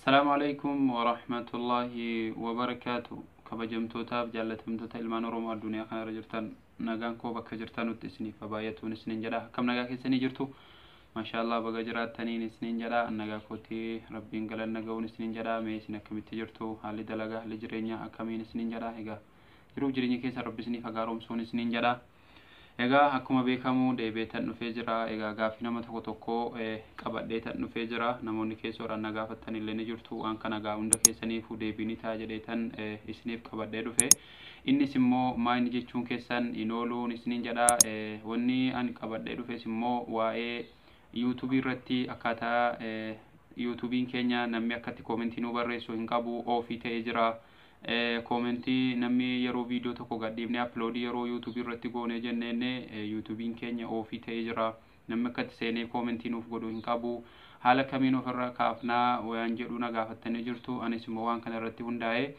السلام عليكم ورحمة الله وبركاته. كبجمتوتاب جالتمتوتا ilmaan Oromoo addunyaa kana jirtan nagaan koo bakka jirtanutti isiniif baay'atuun isinin jedha. Akkam nagaa keessanii jirtu? Maashaallah baga jiraataniin isinin jedha. Nagaa kooti Rabbiin galanna ga'uun isinin jedha. Mee isin akkamitti jirtu? Haalli dalagaa, haalli jireenyaa akkamiin isinin jedha. Egaa jiruuf jireenya keessa Rabbi isiniif gaaromsuun isinin jedha. Egaa akkuma beekamu deebi'eetan dhufee jira. Egaa gaaffii nama tokko qabadheetan dhufee jira. Namoonni keessoodhaan na gaafattan illee ni jirtu. Waan kana gaa hunda keessaniifuu deebiin ta'a jedheetan isiniif qabadhee dhufe. Innis immoo maal jechuun keessan inooluun isinin jedha. Wanni ani qabadhee dhufes immoo waa'ee YouTube irratti akkaataa YouTubein keenya namni akkatti koomentii nu barreessu hin qabu ofii ta'ee jira. Commenti namni yeroo video tokko gadhiifne upload yeroo YouTube irratti goone jennee YouTubein keenya ofii ta'ee jira. Namni akkatti seenee commenti nuuf godhu hin qabu. Haala kamiin ofirra kaafnaa waan jedhu na gaafattanii jirtu. Anis immoo waan kana irratti hundaa'ee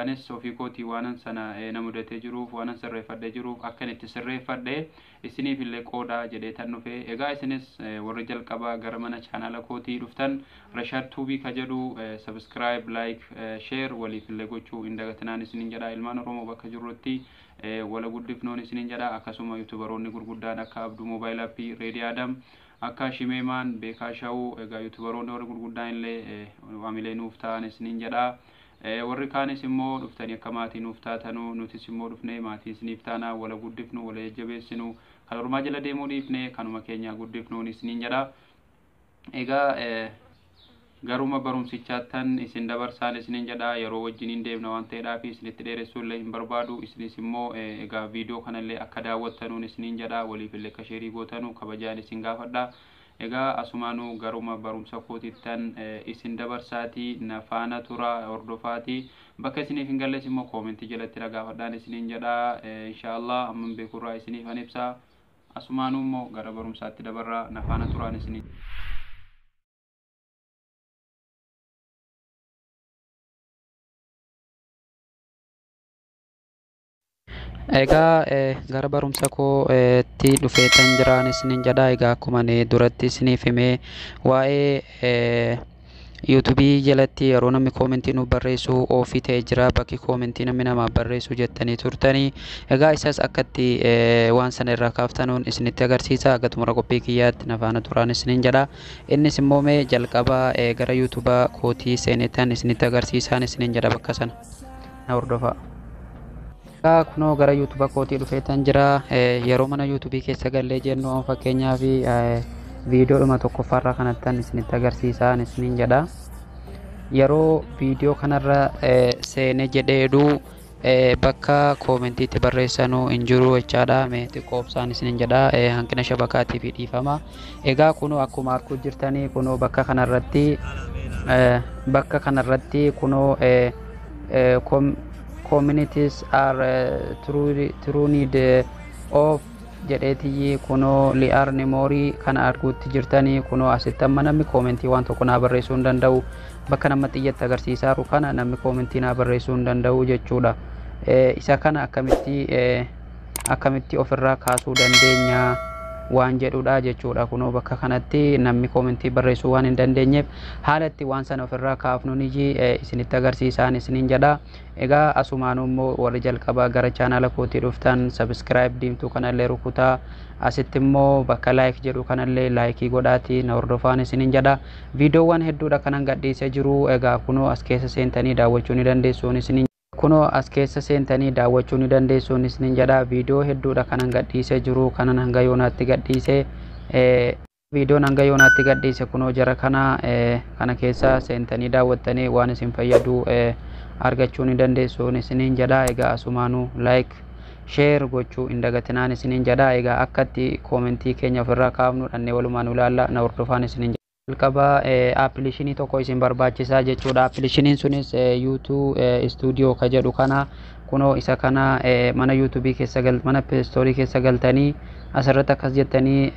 anis ofii kootii waanan sana na mudatee jiruuf waanan sirreeffadhee jiruuf akkan itti sirreeffadhee isiniif illee qooda jedheetan dhufe. Egaa isinis warri jalqaba gara mana chaanala kootii dhuftan Rashad Tuubii ka jedhu subscribe, like, share waliif illee gochuu hin dagatinaan isinin jedha. Ilmaan Oromoo bakka jirrutti wala guddifnoon isinin jedha. Akkasuma YouTuberoonni gurguddaan akka Abduu Mobile App, Ready Adam, akka Shimeemaan, Beekaa Shawuu, egaa YouTuberoonni warri gurguddaan illee waamilee nuuf ta'an isinin jedha. Warri kaanis immoo dhuftanii akka maatii nuuf taatanu nutis immoo dhufnee maatii isiniif taana wala guddifnu wala jajjabeessinu kan ormaa jala deemuu dhiifne kanuma keenya guddifnuun isiniin jedha. Egaa garuma barumsichaattan isin dabarsaan isiniin jedha. Yeroo wajjiniin deemna waan ta'eedhaaf isinitti dheeressuu illee hin barbaadu. Isinis immoo egaa viidiyoo kanallee akka daawwattanuun isiniin jedha. Waliif illee akka sheerii gootanu kabajaan isin gaafadha. Egaa asumaanuu garuma barumsa kootittan isin dabarsaati na faana tura hordofaati. Bakka isiniif hin galles immoo koomentii jalatti gaafadhaan isiniin jedha. Inshallah amman beekurraa isiniif an ibsa. Asumaanuu immoo gara barumsaatti dabarraa na faana turaan isiniin. Egaa gara barumsa kootti dhufeetan jiraan isinin jedha. Egaa akkuma duratti isiniif himee waa'ee YouTube jalatti yeroo namni koomentii nu barreessu ofii ta'ee jira. Bakki koomentii namni namaa barreessu jettanii turtanii. Egaa isas akkatti waan sana irraa kaaftanuun isinitti agarsiisa. Aga xumura qophii kiyyaatti na faana turaan isinin jedha. Innis immoo mee jalqaba gara YouTube kootii seenetan isinitti agarsiisaan isinin jedha. Bakka sana na hordofaa. Kuno gara YouTube kootii dhufeetan jira. Yeroo mana YouTube keessa gallee jennu fakkeenyaaf viidiyoo dhuma tokkoffaarraa kanattan isinitti agarsiisaan isinin jedha. Yeroo viidiyoo kanarra seene jedheedu bakka koomentiitti barreessanu hin jiru jechaadha. Mee xiqqoobsaan isinin jedha. Hanqina shabakaatiif dhiifama. Egaa kuno akkuma arguu jirtanii kuno bakka kanarratti kuno communities are turended off jedheetii kuno li'aar namoorii kana arguutti jirtanii kuno asitti amma namni koomentii waan tokko naa barreessuu hin danda'u. Bakka nama xiyyatti agarsiisaaru kana namni koomentii naa barreessuu hin danda'u jechuudha. Isa kana akkamitti ofirraa kaasuu dandeenya waan jedhudha jechuudha. Kuno bakka kanatti namni koomentii barreessuu waan hin dandeenyeef haalatti waan sana ofirraa kaafnu ni isinitti agarsiisaan isinin jedha. Egaa asumaanuu immoo warri jalqabaa gara chaanala kootii dhuftan subscribe diimtuu kanallee rukutaa. Asitti immoo bakka like jedhu kanallee like godhaatii na hordofaan isinin jedha. Viidiyoowwan hedduudha kanan gadhiisee jiru. Egaa kuno as keessa seentanii daawwachuu ni dandeessuun isinin kuno as keessa seentanii daawwachuu ni dandeessuun isinin jedha. Viidiyoo hedduudha kanan gadhiisee jiru. Kanan hanga yoonaatti gadhiise viidiyoon hanga yoonaatti gadhiise kuno jara kana keessa seentanii daawwattanii waan isin fayyadu argachuu ni dandeessuun isinin jedha. Egaa asumaanuu like, share gochuu hin dagatinaan isinin jedha. Egaa akkatti koomentii keenya ofirraa kaafnu dhannee walumaan ilaalla na hordofaan isinin jedha. Jalqaba appilikeeshinii tokko isin barbaachisaa jechuudha. Appilikeeshiniin sunis YouTube Studio ka jedhu kana kuno isa kana mana YouTube keessa mana Play Store keessa galtanii asirratti akkas jettanii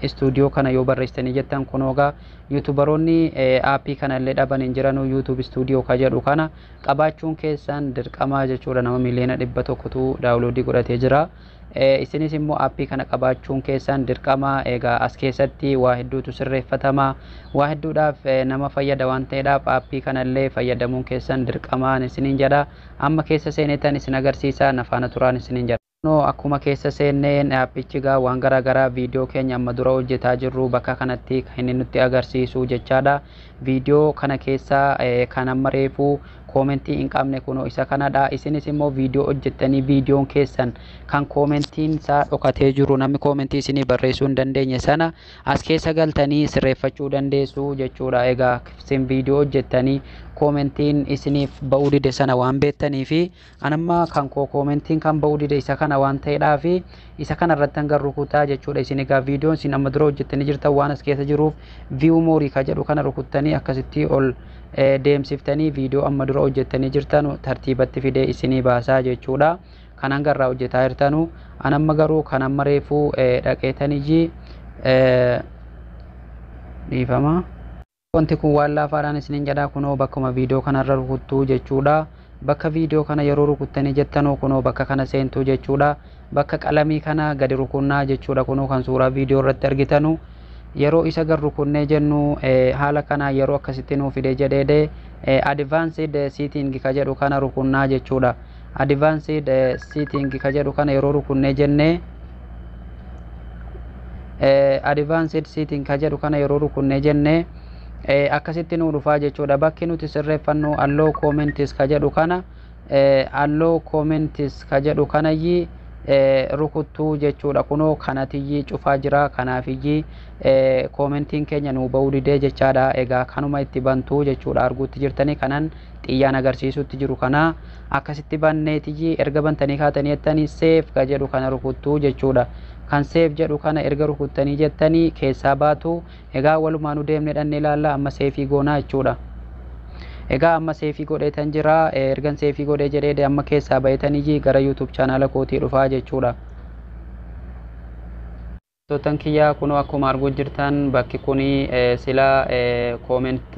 studio kana yoo barreessitanii jettan kunoga YouTuberoonni appii kanallee dhaban hin jiranu. YouTube Studio ka jedhu kana qabaachuun keessan dirqama jechuudha. Nama miliyoona 100tu download godhatee jira. isinis immoo aappii kana qabaachuun keessan dirqama. Egaa as keessatti waa hedduutu sirreeffatama, waa hedduudhaaf nama fayyada waan ta'eedhaaf aappii kanallee fayyadamuun keessan dirqamaan isiniin jedha. Amma keessa seenetan isin agarsiisa, nafaana turaan isiniin jedha. Akkuma keessa seenneen aappichi gaa waan garaagaraa viidiyoo keenya amma dura hojjetaa jirru bakka kanatti kan inni nutti agarsiisu jechaadha. Viidiyoo kana keessa kan amma reefuu koomentii hin qabne kunoo isa kanadha. Isinis immoo viidiyoo hojjettanii viidiyoon keessan kan koomentiin isaa dhokatee jiru, namni koomentii isinii barreessuu hin dandeenye sana as keessa galtanii sirreeffachuu dandeessu jechuudha. Egaa isin viidiyoo hojjettanii koomentiin isiniif ba'uu dide sana waan beektanii fi anamma kan koomentiin kan ba'uu dide isa kana waan ta'eedhaa fi isa kana irratti hanga rukutaa jechuudha. Isin egaa viidiyoon isin amma dura hojjettanii jirtan waan as keessa jiruuf view more ka jedhu kana rukuttanii akkasitti ol deemsiftanii viidiyoo amma dura hojjettanii jirtan tartiibatti fidee isinii baasaa jechuudha. Kan hanga irraa hojjetaa jirtanu anamma garuu kan amma reefuu dhaqeetanii dhiifama. Wanti kun waan laafaadhaan isiniin jedhaa kunoo bakkuma viidiyoo kanarra rukuttuu jechuudha. Bakka viidiyoo kana yeroo rukuttanii jettanoo kunoo bakka kana seentuu jechuudha. Bakka qalamii kana gadi rukunnaa jechuudha. Kunoo kan suuraa viidiyoo irratti argitanu yeroo isa gad rukunnee jennu haala kana yeroo akkasitti nuu fidee jedheede advanced setting ka jedhu kana rukunnaa jechuudha. Advanced setting ka jedhu kana yeroo rukunnee jennee advanced setting ka jedhu kana yeroo rukunnee jennee akkasitti nuu dhufaa jechuudha. Bakki nuti sirreeffannu allow comments ka jedhu kana allow comments ka jedhu kanayyi rukuttuu jechuudha. Kunoo kanatiyyi cufaa jira, kanaafiyyi koomentiin keenya nuu ba'uu didee jechaadha. Egaa kanuma itti bantuu jechuudha. Arguutti jirtanii kanan xiyyaan agarsiisutti jiru kana akkasitti banneetiyyi erga bantanii kaatanii jettanii save ka jedhu kana rukuttuu jechuudha. Kan save jedhu kana erga rukuttanii jettanii keessaa baatu. Egaa walumaan nu deemne dhanne ilaalla. Amma seefii goonaa jechuudha. Egaa amma seefii godheetan jira. Ergan seefii godhee jedhee amma keessaa bahetanii gara YouTube channel kootii dhufaa jechuudha. Totan kiyyaa kunoo akkuma arguu jirtan bakki kuni sila comment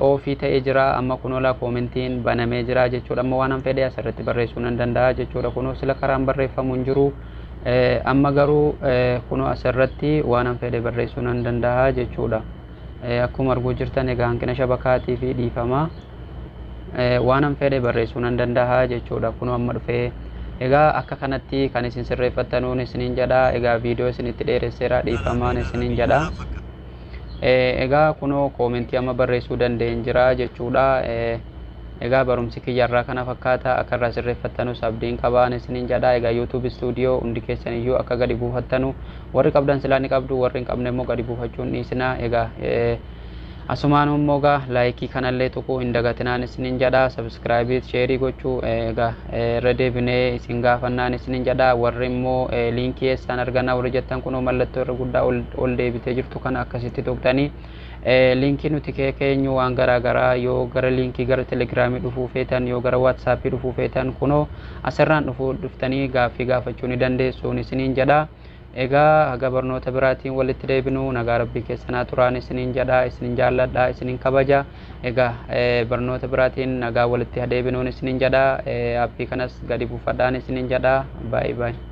ofii ta'ee jira. Amma kunoo la commentiin banamee jira jechuudha. Amma waan an fedhe asirratti barreessuu nan danda'a jechuudha. Kunoo sila karaan barreeffamu hin jiru. Amma garuu kunoo asirratti waan an fedhe barreessuu nan danda'a jechuudha. Akkuma arguu jirtan egaa hanqina shabakaatii fi dhiifama waan an fedhe barreessuu nan danda'a jechuudha. Kunoo amma dhufee egaa akka kanatti kan isin sirreeffattanuun isiniin jedha. Egaa viidiyoo isinitti dheeresseera, dhiifamaan isiniin jedha. Egaa kunoo koomentii amma barreessuu danda'een jira jechuudha. Egaa barumsi kiyyarraa kana fakkaata. Akka irraa sirreeffattanus abdiin qabaan isiniin jedha. Egaa YouTube studio hundi keessaniyyuu akka gadi buufattanu, warri qabdan silaa ni qabdu, warri hin qabne immoo gadi buufachuun dhiisina. Egaa asumaan immoo gaa laayikii kanallee tuquu hin dagatinaan isiniin jedha. Subscribe sheerii gochuu egaa irra deebinee isin gaafannaan isiniin jedha. Warri immoo liinkii eessaan arganna warri jettan kunoo mallattoo irra guddaa ol deebitee jirtu kana akkasitti tuqtanii liinkii nuti keenyu waan garaagaraa yoo gara liinkii gara telegiraamii dhufuu feetan, yoo gara waatsaappii dhufuu feetan kunoo asirraan dhuftanii gaaffii gaafachuu ni dandeessuun isiniin jedha. Egaa haga barnoota biraatiin walitti deebinu nagaa rabbii keessanaa turaan isiniin jedha. Isiniin jaalladha, isiniin kabaja. Egaa barnoota biraatiin nagaa walitti deebinuun isiniin jedha. Aappii kanas gadi buufadhaan isiniin jedha. Bye bye.